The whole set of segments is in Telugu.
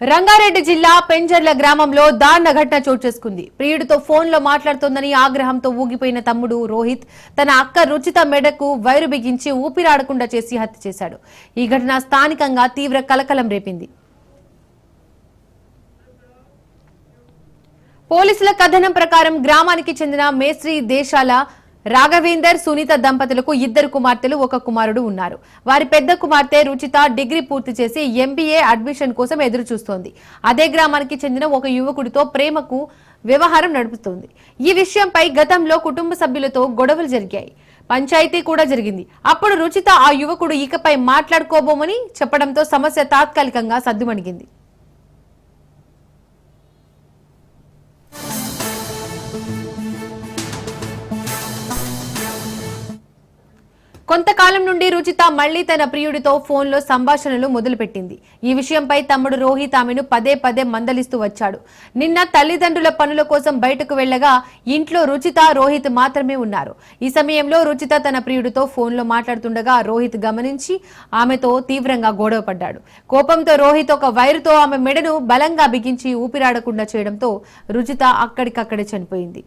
రంగారెడ్డి జిల్లా పెంజర్ల గ్రామంలో దారుణ ఘటన చోటు చేసుకుంది. ప్రియుడితో ఫోన్లో మాట్లాడుతోందని ఆగ్రహంతో ఊగిపోయిన తమ్ముడు రోహిత్ తన అక్క రుచిత మెడకు వైరు బిగించి ఊపిరాడకుండా చేసి హత్య చేశాడు. ఈ ఘటన స్థానికంగా తీవ్ర కలకలం రేపింది. పోలీసుల కథనం ప్రకారం గ్రామానికి చెందిన మేస్త్రి దేశాల రాఘవేందర్ సునీత దంపతులకు 2 కుమార్తెలు 1 కుమారుడు ఉన్నారు. వారి పెద్ద కుమార్తె రుచిత డిగ్రీ పూర్తి చేసి ఎంబీఏ అడ్మిషన్ కోసం ఎదురు చూస్తోంది. అదే గ్రామానికి చెందిన ఒక యువకుడితో ప్రేమకు వ్యవహారం నడుపుతోంది. ఈ విషయంపై గతంలో కుటుంబ సభ్యులతో గొడవలు జరిగాయి. పంచాయతీ కూడా జరిగింది. అప్పుడు రుచిత ఆ యువకుడు ఇకపై మాట్లాడుకోబోమని చెప్పడంతో సమస్య తాత్కాలికంగా సద్దుమణిగింది. కొంతకాలం నుండి రుచిత మళ్లీ తన ప్రియుడితో ఫోన్లో సంభాషణలు మొదలుపెట్టింది. ఈ విషయంపై తమ్ముడు రోహిత్ ఆమెను పదే పదే మందలిస్తూ వచ్చాడు. నిన్న తల్లిదండ్రుల పనుల కోసం బయటకు వెళ్లగా ఇంట్లో రుచిత రోహిత్ మాత్రమే ఉన్నారు. ఈ సమయంలో రుచిత తన ప్రియుడితో ఫోన్లో మాట్లాడుతుండగా రోహిత్ గమనించి ఆమెతో తీవ్రంగా గొడవపడ్డాడు. కోపంతో రోహిత్ ఒక వైరుతో ఆమె మెడను బలంగా బిగించి ఊపిరాడకుండా చేయడంతో రుచిత అక్కడికక్కడే చనిపోయింది.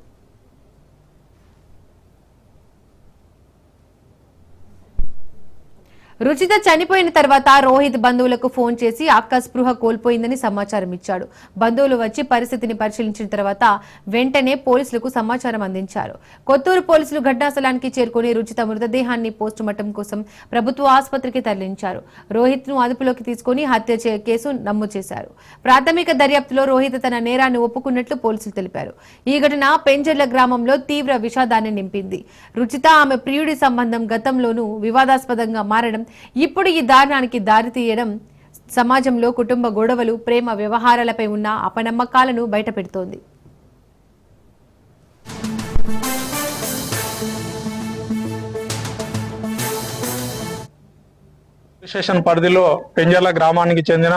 రుచిత చనిపోయిన తర్వాత రోహిత్ బంధువులకు ఫోన్ చేసి అక్క స్పృహ కోల్పోయిందని సమాచారం ఇచ్చాడు. బంధువులు వచ్చి పరిస్థితిని పరిశీలించిన తర్వాత వెంటనే పోలీసులకు సమాచారం అందించారు. కొత్తూరు పోలీసులు ఘటనా స్థలానికి చేరుకుని రుచిత మృతదేహాన్ని పోస్టుమార్టం కోసం ప్రభుత్వ ఆసుపత్రికి తరలించారు. రోహిత్ ను అదుపులోకి తీసుకుని హత్య కేసు నమోదు చేశారు. ప్రాథమిక దర్యాప్తులో రోహిత్ తన నేరాన్ని ఒప్పుకున్నట్లు పోలీసులు తెలిపారు. ఈ ఘటన పెంజర్ల గ్రామంలో తీవ్ర విషాదాన్ని నింపింది. రుచిత ఆమె ప్రియుడి సంబంధం గతంలోనూ వివాదాస్పదంగా మారడం ఇప్పుడు ఈ దారుణానికి దారితీయడం సమాజంలో కుటుంబ గొడవలు, ప్రేమ వ్యవహారాలపై ఉన్న అపనమ్మకాలను బయటపెడుతోంది. స్టేషన్ పరిధిలో పెంజర్ల గ్రామానికి చెందిన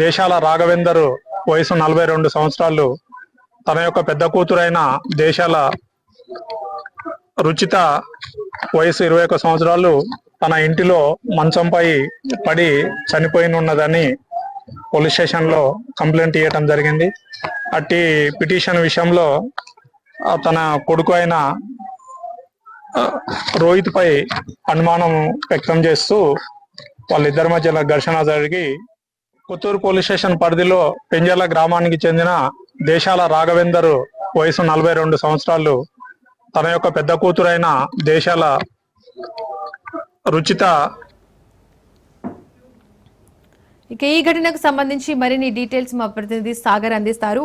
దేశాల రాఘవేందర్ వయసు 42 సంవత్సరాలు తన యొక్క పెద్ద కూతురైన దేశాల రుచిత వయసు 21 సంవత్సరాలు తన ఇంటిలో మంచంపై పడి చనిపోయినున్నదని పోలీస్ స్టేషన్లో కంప్లైంట్ ఇవ్వటం జరిగింది. అట్టి పిటిషన్ విషయంలో తన కొడుకు అయిన రోహిత్ పై అనుమానం వ్యక్తం చేస్తూ వాళ్ళిద్దరి మధ్యలో ఘర్షణ జరిగి కొత్తూరు పోలీస్ స్టేషన్ పరిధిలో పెంజర్ల గ్రామానికి చెందిన దేశాల రాఘవేందర్ వయసు 42 సంవత్సరాలు తన యొక్క పెద్ద కూతురైన దేశాల రుచిత. ఇక ఈ ఘటనకు సంబంధించి మరిన్ని డీటెయిల్స్ మా ప్రతినిధి సాగర్ అందిస్తారు.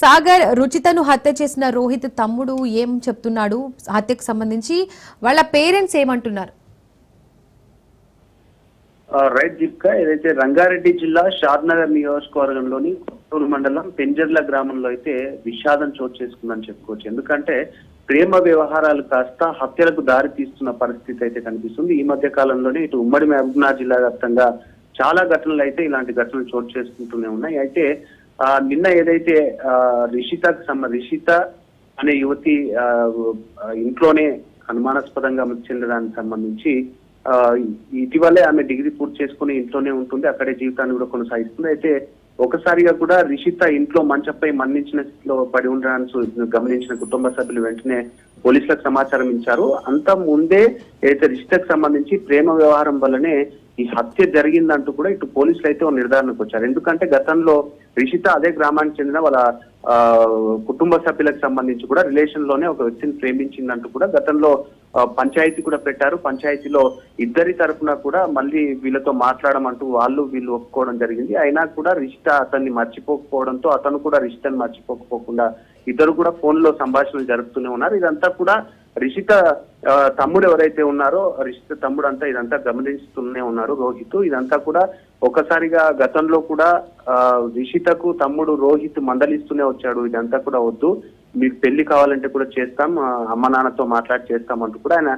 సాగర్, రుచితను హత్య చేసిన రోహిత్ తమ్ముడు ఏం చెప్తున్నాడు? హత్యకు సంబంధించి వాళ్ళ పేరెంట్స్ ఏమంటున్నారు? రైట్ జిప్కా, ఏదైతే రంగారెడ్డి జిల్లా షాద్నగర్ నియోజకవర్గంలోని కొత్తూరు మండలం పెంజర్ల గ్రామంలో అయితే విషాదం చోటు చేసుకుందని చెప్పుకోవచ్చు. ఎందుకంటే ప్రేమ వ్యవహారాలు కాస్త హత్యలకు దారి తీస్తున్న పరిస్థితి అయితే కనిపిస్తుంది. ఈ మధ్య కాలంలోనే ఇటు ఉమ్మడి మహబూబ్నగర్ జిల్లా వ్యాప్తంగా చాలా ఘటనలు అయితే ఇలాంటి ఘటనలు చోటు చేసుకుంటూనే ఉన్నాయి. అయితే నిన్న ఏదైతే రిషిత అనే యువతి ఇంట్లోనే అనుమానాస్పదంగా మృతి చెందడానికి సంబంధించి ఇటీవలే ఆమె డిగ్రీ పూర్తి చేసుకుని ఇంట్లోనే ఉంటుంది, అక్కడే జీవితాన్ని కూడా కొనసాగిస్తుంది. అయితే ఒకసారిగా కూడా రిషిత ఇంట్లో మంచంపై మరణించిన స్థితిలో పడి ఉండడాన్ని గమనించిన కుటుంబ సభ్యులు వెంటనే పోలీసులకు సమాచారం ఇచ్చారు. అంత ముందే అయితే రిషితకు సంబంధించి ప్రేమ వ్యవహారం వల్లనే ఈ హత్య జరిగిందంటూ కూడా ఇటు పోలీసులు అయితే నిర్ధారణకు వచ్చారు. ఎందుకంటే గతంలో రిషిత అదే గ్రామానికి చెందిన వాళ్ళ కుటుంబ సభ్యులకు సంబంధించి కూడా రిలేషన్ లోనే ఒక వ్యక్తిని ప్రేమించిందంటూ కూడా గతంలో పంచాయతీ కూడా పెట్టారు. పంచాయతీలో ఇద్దరి తరఫున కూడా మళ్ళీ వీళ్ళతో మాట్లాడమంటూ వీళ్ళు ఒప్పుకోవడం జరిగింది. అయినా కూడా రిషిత అతన్ని మర్చిపోకపోవడంతో అతను కూడా రిషితని మర్చిపోకపోకుండా ఇద్దరు కూడా ఫోన్ లో సంభాషణలు జరుపుతూనే ఉన్నారు. ఇదంతా కూడా రిషిత తమ్ముడు ఎవరైతే ఉన్నారో రిషిత తమ్ముడు అంతా ఇదంతా గమనిస్తూనే ఉన్నారు రోహిత్. ఇదంతా కూడా ఒకసారిగా గతంలో కూడా రిషితకు తమ్ముడు రోహిత్ మందలిస్తూనే వచ్చాడు. ఇదంతా కూడా వద్దు, మీకు పెళ్లి కావాలంటే కూడా చేస్తాం, అమ్మ నాన్నతో మాట్లాడి చేస్తాం అంటూ కూడా ఆయన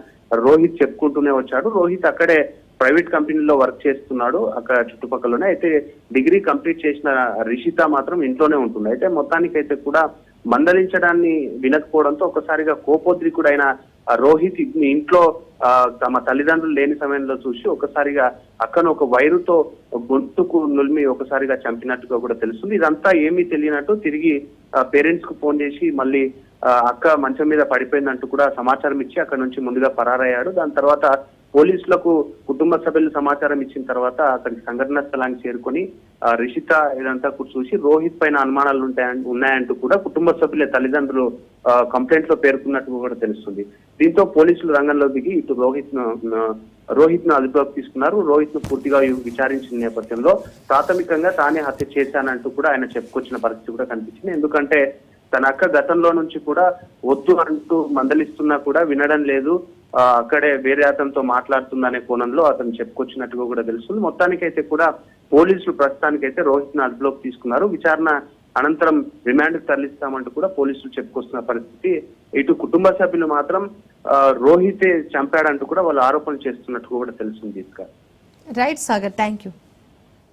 రోహిత్ చెప్పుకుంటూనే వచ్చాడు. రోహిత్ అక్కడే ప్రైవేట్ కంపెనీలో వర్క్ చేస్తున్నాడు అక్కడ చుట్టుపక్కలనే. అయితే డిగ్రీ కంప్లీట్ చేసిన రిషిత మాత్రం ఇంట్లోనే ఉంటుంది. అయితే మొత్తానికైతే కూడా మందలించడాన్ని వినకపోవడంతో ఒకసారిగా కోపోద్రికుడైన రోహిత్ ఇంట్లో తమ తల్లిదండ్రులు లేని సమయంలో చూసి ఒకసారిగా అక్కను ఒక వైరుతో గొంతుకు నులిమి ఒకసారిగా చంపినట్టుగా కూడా తెలుస్తుంది. ఇదంతా ఏమీ తెలియనట్టు తిరిగి పేరెంట్స్ కు ఫోన్ చేసి మళ్ళీ అక్క మంచం మీద పడిపోయిందంటూ కూడా సమాచారం ఇచ్చి అక్కడ నుంచి ముందుగా పరారయ్యాడు. దాని తర్వాత పోలీసులకు కుటుంబ సభ్యులు సమాచారం ఇచ్చిన తర్వాత అక్కడికి సంఘటనా స్థలానికి చేరుకొని రిషిత ఇదంతా కూడా చూసి రోహిత్ పైన అనుమానాలు ఉన్నాయంటూ కూడా కుటుంబ సభ్యుల తల్లిదండ్రులు కంప్లైంట్ లో పేర్కొన్నట్టు కూడా తెలుస్తుంది. దీంతో పోలీసులు రంగంలో దిగి ఇటు రోహిత్ ను అదుపులోకి తీసుకున్నారు. రోహిత్ ను పూర్తిగా విచారించిన నేపథ్యంలో ప్రాథమికంగా తానే హత్య చేశానంటూ కూడా ఆయన చెప్పుకొచ్చిన పరిస్థితి కూడా కనిపించింది. ఎందుకంటే తన అక్క గతంలో నుంచి కూడా వద్దు అంటూ మందలిస్తున్నా కూడా వినడం లేదు, అక్కడే వేరే అతనితో మాట్లాడుతుందనే కోణంలో అతను చెప్పుకొచ్చినట్టుగా కూడా తెలుస్తుంది. మొత్తానికైతే కూడా పోలీసులు ప్రస్తుతానికైతే రోహిత్ ను అదుపులోకి తీసుకున్నారు. విచారణ అనంతరం రిమాండ్ తరలిస్తామంటూ కూడా పోలీసులు చెప్పుకొస్తున్న పరిస్థితి. ఇటు కుటుంబ సభ్యులు మాత్రం రోహితే చంపాడంటూ కూడా వాళ్ళు ఆరోపణలు చేస్తున్నట్టు కూడా తెలుస్తుంది. Right Sagar, thank you.